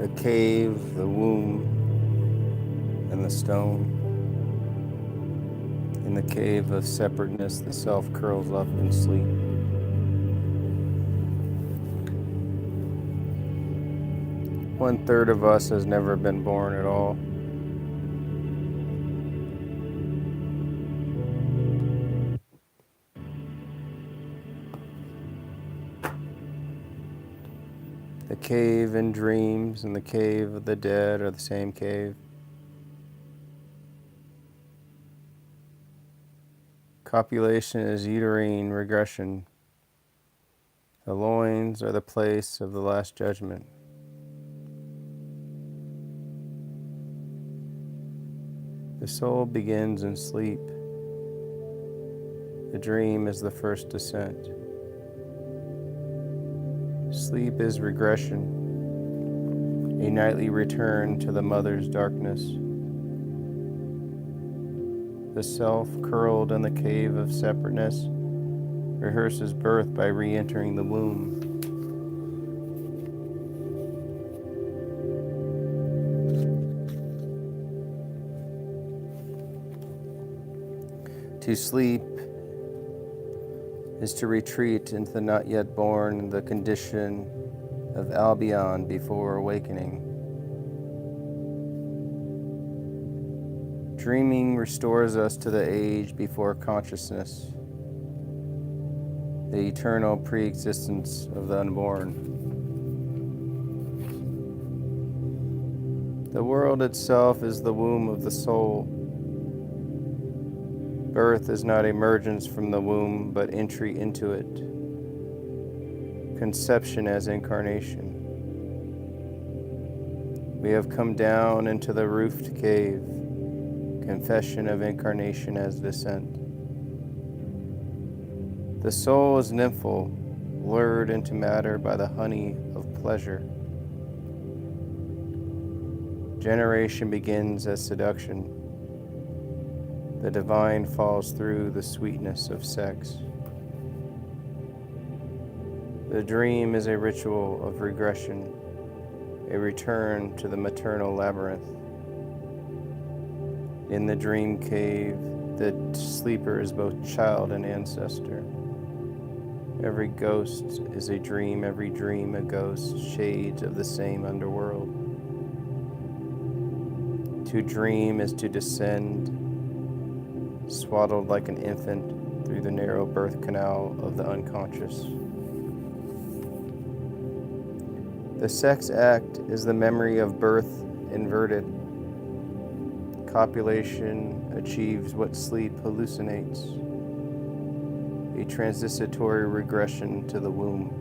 The cave, the womb, and the stone. In the cave of separateness, the self curls up in sleep. One third of us has never been born at all. The cave in dreams and the cave of the dead are the same cave. Copulation is uterine regression. The loins are the place of the last judgment. The soul begins in sleep. The dream is the first descent. Sleep is regression, a nightly return to the mother's darkness. The self, curled in the cave of separateness, rehearses birth by re-entering the womb. To sleep is to retreat into the not yet born, the condition of Albion before awakening. Dreaming restores us to the age before consciousness, the eternal pre-existence of the unborn. The world itself is the womb of the soul. Birth is not emergence from the womb, but entry into it. Conception as incarnation. We have come down into the roofed cave, confession of incarnation as descent. The soul is nymphal, lured into matter by the honey of pleasure. Generation begins as seduction. The divine falls through the sweetness of sex. The dream is a ritual of regression, a return to the maternal labyrinth. In the dream cave, the sleeper is both child and ancestor. Every ghost is a dream, every dream a ghost, shades of the same underworld. To dream is to descend, swaddled like an infant through the narrow birth canal of the unconscious. The sex act is the memory of birth inverted. Copulation achieves what sleep hallucinates, a transitory regression to the womb.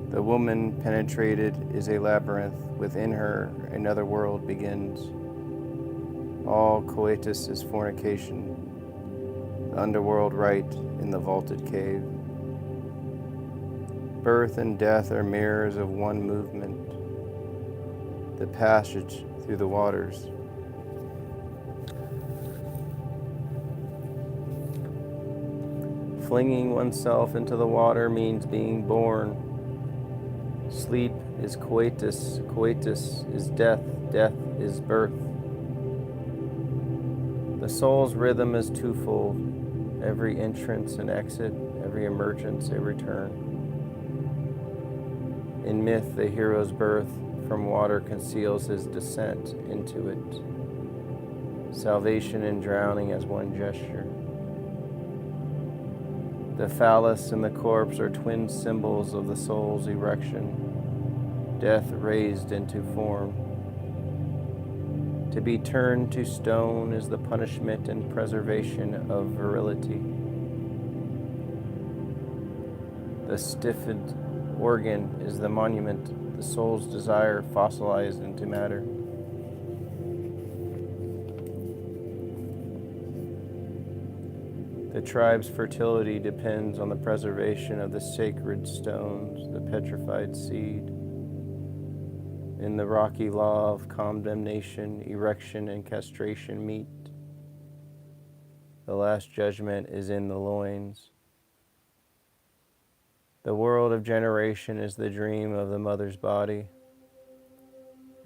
The woman penetrated is a labyrinth. Within her, another world begins. All coitus is fornication, the underworld rite in the vaulted cave. Birth and death are mirrors of one movement, the passage through the waters. Flinging oneself into the water means being born. Sleep is coitus, coitus is death, death is birth. The soul's rhythm is twofold, every entrance an exit, every emergence a return. In myth, the hero's birth from water conceals his descent into it. Salvation and drowning as one gesture. The phallus and the corpse are twin symbols of the soul's erection, death raised into form. To be turned to stone is the punishment and preservation of virility. The stiffened organ is the monument, the soul's desire fossilized into matter. The tribe's fertility depends on the preservation of the sacred stones, the petrified seed. In the rocky law of condemnation, erection and castration meet. The last judgment is in the loins. The world of generation is the dream of the mother's body.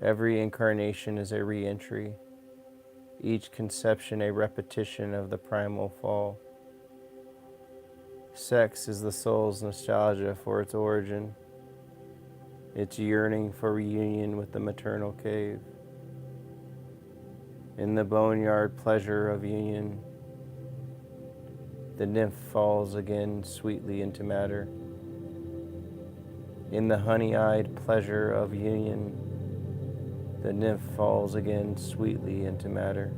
Every incarnation is a re-entry, each conception a repetition of the primal fall. Sex is the soul's nostalgia for its origin, its yearning for reunion with the maternal cave. In the boneyard pleasure of union, the nymph falls again sweetly into matter. In the honey-eyed pleasure of union, the nymph falls again sweetly into matter.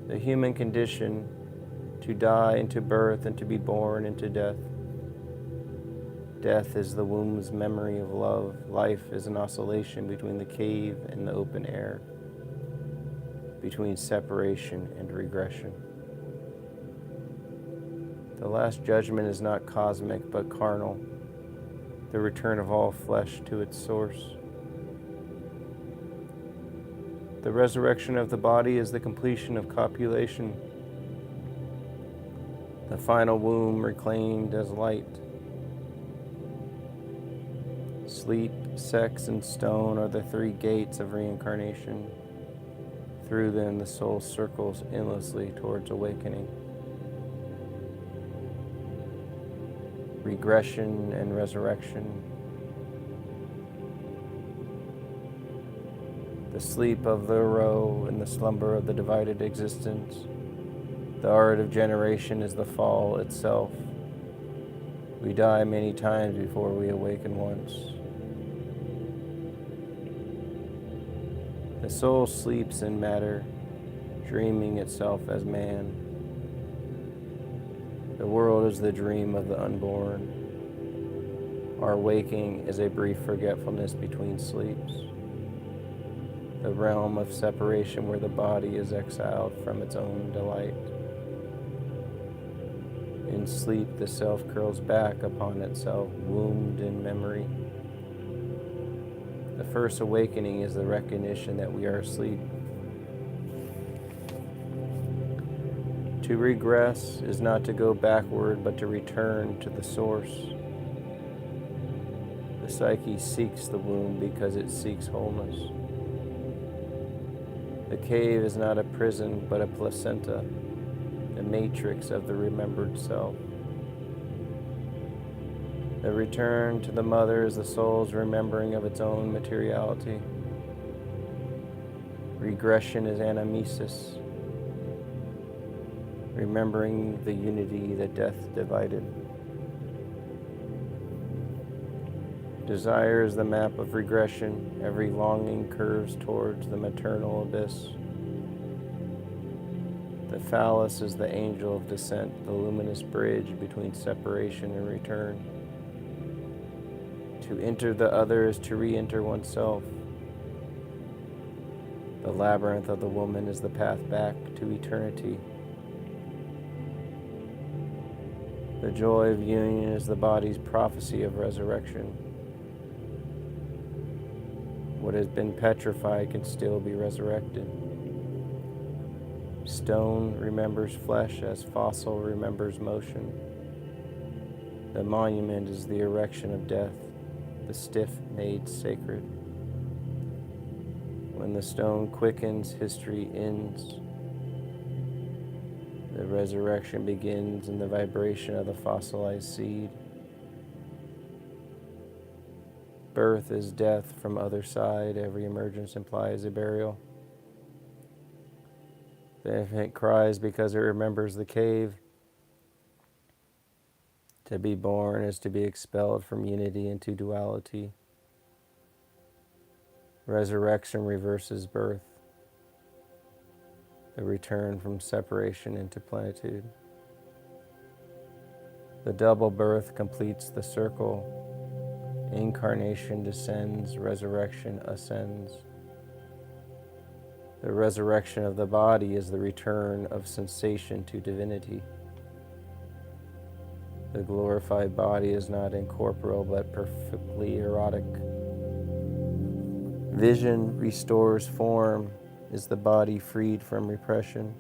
The human condition, to die into birth and to be born into death. Death is the womb's memory of love. Life is an oscillation between the cave and the open air, between separation and regression. The last judgment is not cosmic but carnal, the return of all flesh to its source. The resurrection of the body is the completion of copulation, the final womb reclaimed as light. Sleep, sex, and stone are the three gates of reincarnation. Through them, the soul circles endlessly towards awakening. Regression and resurrection. The sleep of the roe and the slumber of the divided existence. The art of generation is the fall itself. We die many times before we awaken once. The soul sleeps in matter, dreaming itself as man. The world is the dream of the unborn. Our waking is a brief forgetfulness between sleeps. The realm of separation where the body is exiled from its own delight. In sleep, the self curls back upon itself, wombed in memory. The first awakening is the recognition that we are asleep. To regress is not to go backward, but to return to the source. The psyche seeks the womb because it seeks wholeness. The cave is not a prison, but a placenta, the matrix of the remembered self. The return to the mother is the soul's remembering of its own materiality. Regression is anamnesis, remembering the unity that death divided. Desire is the map of regression. Every longing curves towards the maternal abyss. The phallus is the angel of descent, the luminous bridge between separation and return. To enter the other is to re-enter oneself. The labyrinth of the woman is the path back to eternity. The joy of union is the body's prophecy of resurrection. What has been petrified can still be resurrected. Stone remembers flesh as fossil remembers motion. The monument is the erection of death, the stiff made sacred. When the stone quickens, history ends. The resurrection begins in the vibration of the fossilized seed. Birth is death from other side. Every emergence implies a burial. The infant cries because it remembers the cave. To be born is to be expelled from unity into duality. Resurrection reverses birth, the return from separation into plenitude. The double birth completes the circle. Incarnation descends, resurrection ascends. The resurrection of the body is the return of sensation to divinity. The glorified body is not incorporeal but perfectly erotic. Vision restores form. Is the body freed from repression?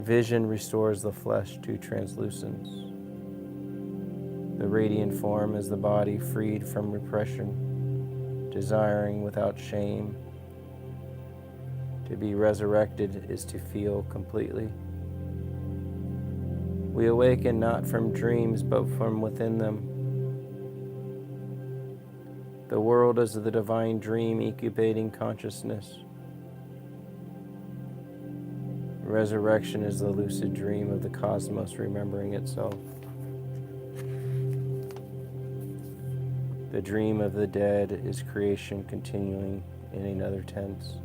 Vision restores the flesh to translucence. The radiant form is the body freed from repression, desiring without shame. To be resurrected is to feel completely. We awaken not from dreams, but from within them. The world is the divine dream incubating consciousness. Resurrection is the lucid dream of the cosmos remembering itself. The dream of the dead is creation continuing in another tense.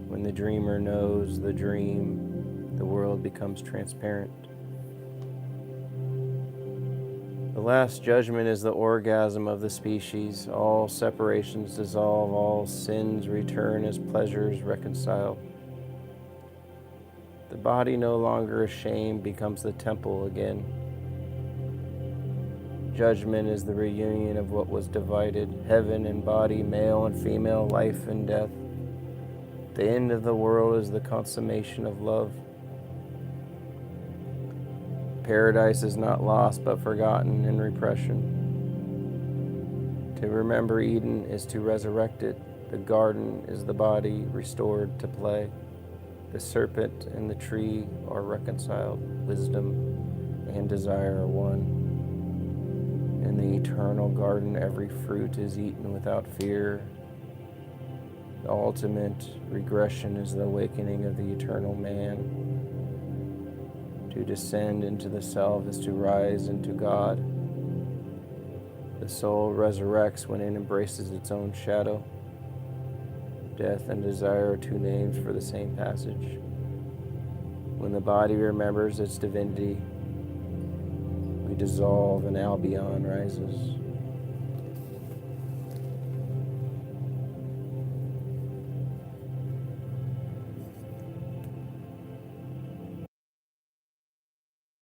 When the dreamer knows the dream, the world becomes transparent. The last judgment is the orgasm of the species. All separations dissolve, all sins return as pleasures reconciled. The body no longer ashamed becomes the temple again. Judgment is the reunion of what was divided, heaven and body, male and female, life and death. The end of the world is the consummation of love. Paradise is not lost but forgotten in repression. To remember Eden is to resurrect it. The garden is the body restored to play. The serpent and the tree are reconciled. Wisdom and desire are one. In the eternal garden, every fruit is eaten without fear. The ultimate regression is the awakening of the eternal man. To descend into the self is to rise into God. The soul resurrects when it embraces its own shadow. Death and desire are two names for the same passage. When the body remembers its divinity, we dissolve and Albion rises.